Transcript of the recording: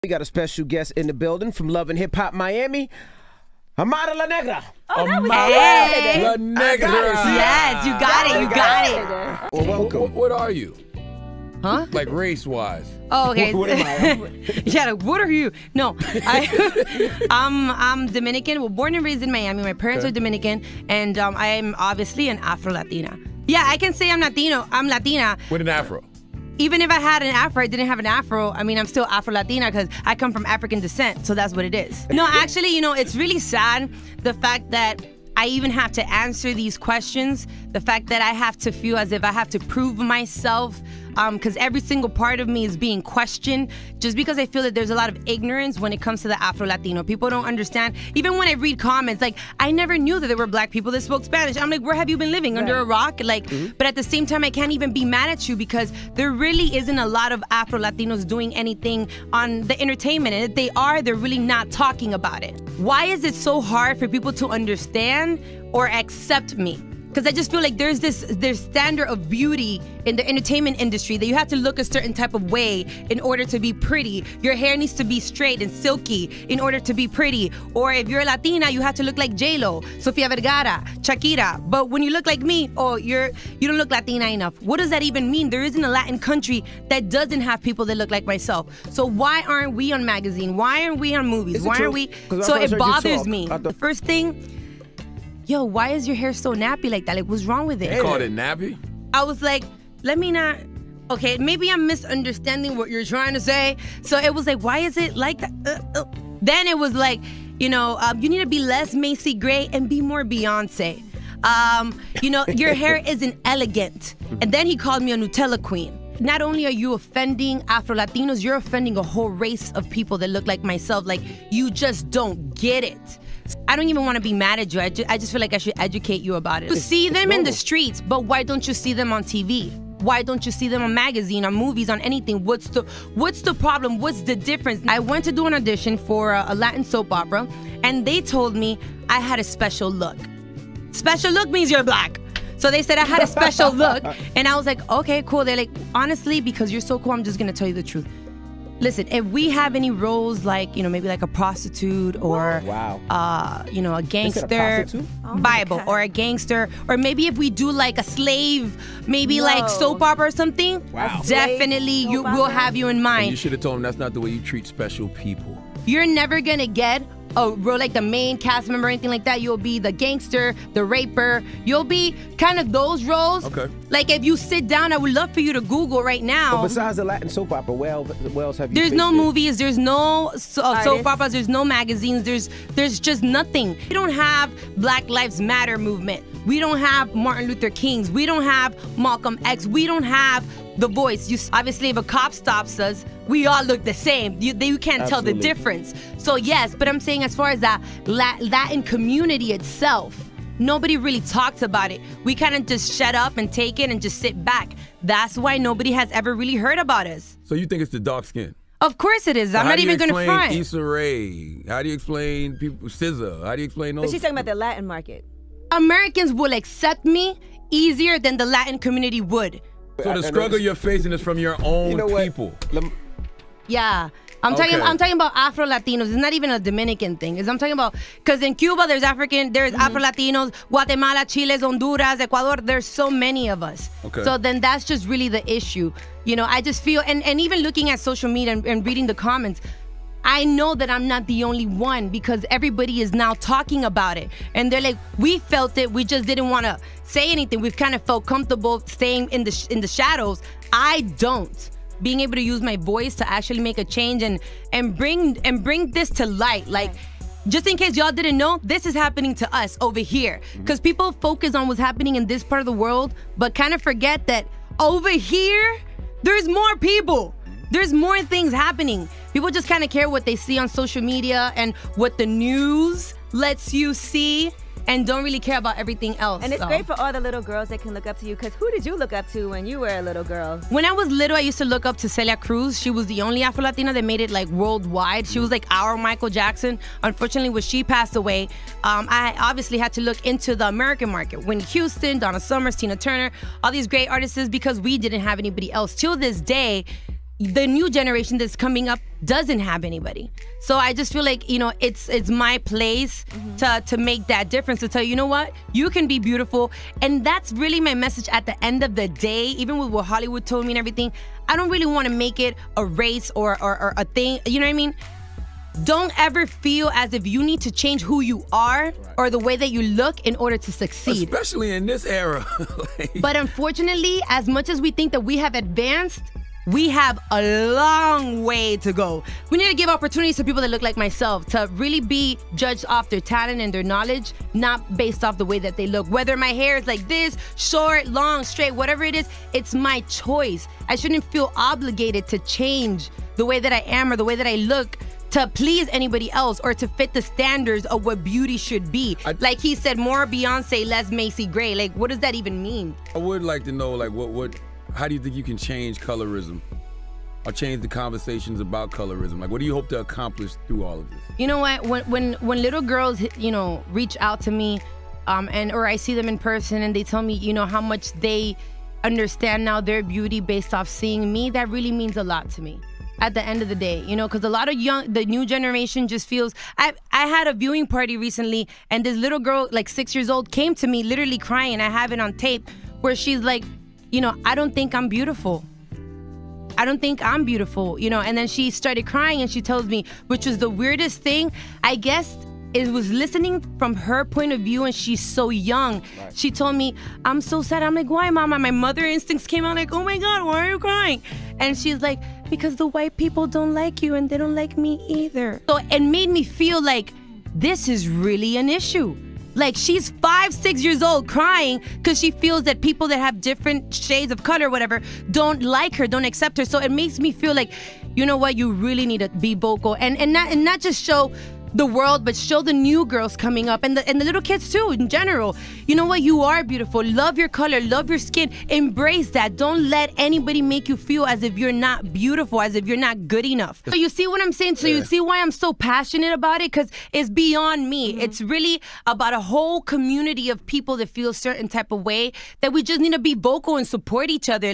We got a special guest in the building from Love and Hip Hop Miami, Amara La Negra. Oh, that was Amara La Negra. Yes, you got it. You got it. Well, welcome. What are you? Huh? Like race-wise? Oh, okay. What am I? Yeah, like, what are you? No, I'm Dominican. Well, born and raised in Miami. My parents are Dominican, and I am obviously an Afro Latina. Yeah, I can say I'm Latino. I'm Latina. With an afro? Even if I had an afro, I didn't have an afro. I mean, I'm still Afro Latina because I come from African descent, so that's what it is. No, actually, you know, it's really sad the fact that I even have to answer these questions, the fact that I have to feel as if I have to prove myself, because every single part of me is being questioned, just because I feel that there's a lot of ignorance when it comes to the Afro-Latino. People don't understand. Even when I read comments, like, I never knew that there were black people that spoke Spanish. I'm like, where have you been living? Under a rock? Like, but at the same time, I can't even be mad at you because there really isn't a lot of Afro-Latinos doing anything on the entertainment. And if they are, they're really not talking about it. Why is it so hard for people to understand or accept me? Because I just feel like there's standard of beauty in the entertainment industry that you have to look a certain type of way in order to be pretty. Your hair needs to be straight and silky in order to be pretty. Or if you're Latina, you have to look like J-Lo, Sofia Vergara, Shakira. But when you look like me, oh, you don't look Latina enough. What does that even mean? There isn't a Latin country that doesn't have people that look like myself. So why aren't we on magazine? Why aren't we on movies? Why aren't we? So it bothers me. The first thing, yo, why is your hair so nappy like that? Like, what's wrong with it? You called it nappy? I was like, let me not. Okay, maybe I'm misunderstanding what you're trying to say. So it was like, why is it like that? Then it was like, you know, you need to be less Macy Gray and be more Beyonce. You know, your hair isn't elegant. And then he called me a Nutella queen. Not only are you offending Afro-Latinos, you're offending a whole race of people that look like myself. Like, you just don't get it. I don't even want to be mad at you. I just feel like I should educate you about it. You see them in the streets, but why don't you see them on TV? Why don't you see them on magazine, on movies, on anything? What's the problem? What's the difference? I went to do an audition for a Latin soap opera, and they told me I had a special look. Special look means you're black. So they said I had a special look, and I was like, okay, cool. They're like, honestly, because you're so cool, I'm just gonna tell you the truth. Listen, if we have any roles like, you know, maybe like a prostitute or, you know, a gangster, Bible, or a gangster, or maybe if we do like a slave, maybe like soap opera or something, definitely we'll have you in mind. And you should have told them that's not the way you treat special people. You're never gonna get a role like the main cast member or anything like that. You'll be the gangster, the raper. You'll be kind of those roles. Okay. Like if you sit down, I would love for you to Google right now. But besides the Latin soap opera, where else have you? There's no movies. There's no soap operas. There's no magazines. There's just nothing. We don't have Black Lives Matter movement. We don't have Martin Luther Kings. We don't have Malcolm X. We don't have The Voice. Obviously, if a cop stops us, we all look the same. You can't tell the difference. So yes, but I'm saying as far as that Latin community itself, nobody really talks about it. We kind of just shut up and take it and just sit back. That's why nobody has ever really heard about us. So you think it's the dark skin? Of course it is. So I'm not even going to front. How do you explain Issa Rae? How do you explain people, SZA? How do you explain those? But she's talking about the Latin market. Americans will accept me easier than the Latin community would. So the struggle you're facing is from your own people. Yeah. I'm talking about Afro Latinos. It's not even a Dominican thing. I'm talking about, because in Cuba there's Afro Latinos, Guatemala, Chile, Honduras, Ecuador. There's so many of us. So then that's just really the issue. You know, I just feel, and even looking at social media and reading the comments, I know that I'm not the only one because everybody is now talking about it. And they're like, we felt it, we just didn't want to say anything. We've kind of felt comfortable staying in the shadows. I don't. Being able to use my voice to actually make a change and bring this to light. Like, just in case y'all didn't know, this is happening to us over here. Because people focus on what's happening in this part of the world, but kind of forget that over here, there's more people. There's more things happening. People just kind of care what they see on social media and what the news lets you see, and don't really care about everything else. And it's great for all the little girls that can look up to you, because who did you look up to when you were a little girl? When I was little, I used to look up to Celia Cruz. She was the only Afro-Latina that made it like worldwide. She was like our Michael Jackson. Unfortunately, when she passed away, I obviously had to look into the American market. Whitney Houston, Donna Summers, Tina Turner, all these great artists, because we didn't have anybody else. Till this day, the new generation that's coming up doesn't have anybody. So I just feel like, you know, it's my place to make that difference, to tell you, you know what, you can be beautiful. And that's really my message at the end of the day, even with what Hollywood told me and everything. I don't really want to make it a race or a thing, you know what I mean? Don't ever feel as if you need to change who you are or the way that you look in order to succeed. Especially in this era. But unfortunately, as much as we think that we have advanced, we have a long way to go. We need to give opportunities to people that look like myself to really be judged off their talent and their knowledge, not based off the way that they look. Whether my hair is like this, short, long, straight, whatever it is, it's my choice. I shouldn't feel obligated to change the way that I am or the way that I look to please anybody else or to fit the standards of what beauty should be. Like he said, more Beyonce, less Macy Gray. Like, what does that even mean? I would like to know, like, how do you think you can change colorism or change the conversations about colorism? Like, what do you hope to accomplish through all of this? You know what? When little girls, you know, reach out to me, or I see them in person and they tell me, you know, how much they understand now their beauty based off seeing me, that really means a lot to me. At the end of the day, you know, because a lot of the new generation just feels. I had a viewing party recently, and this little girl, like 6 years old, came to me literally crying, and I have it on tape, where she's like, you know, I don't think I'm beautiful. I don't think I'm beautiful, you know. And then she started crying, and she tells me, which was the weirdest thing, I guess it was listening from her point of view, and she's so young. Right. She told me, I'm so sad. I'm like, why, Mama? My mother instincts came out like, oh my God, why are you crying? And she's like, because the white people don't like you and they don't like me either. So it made me feel like this is really an issue. Like, she's 5, 6 years old crying because she feels that people that have different shades of color, whatever, don't like her, don't accept her. So it makes me feel like, you know what, you really need to be vocal and not just show the world, but show the new girls coming up and the little kids too in general. You know what? You are beautiful. Love your color. Love your skin. Embrace that. Don't let anybody make you feel as if you're not beautiful, as if you're not good enough. So you see what I'm saying? So you see why I'm so passionate about it? Because it's beyond me. It's really about a whole community of people that feel a certain type of way that we just need to be vocal and support each other. Like,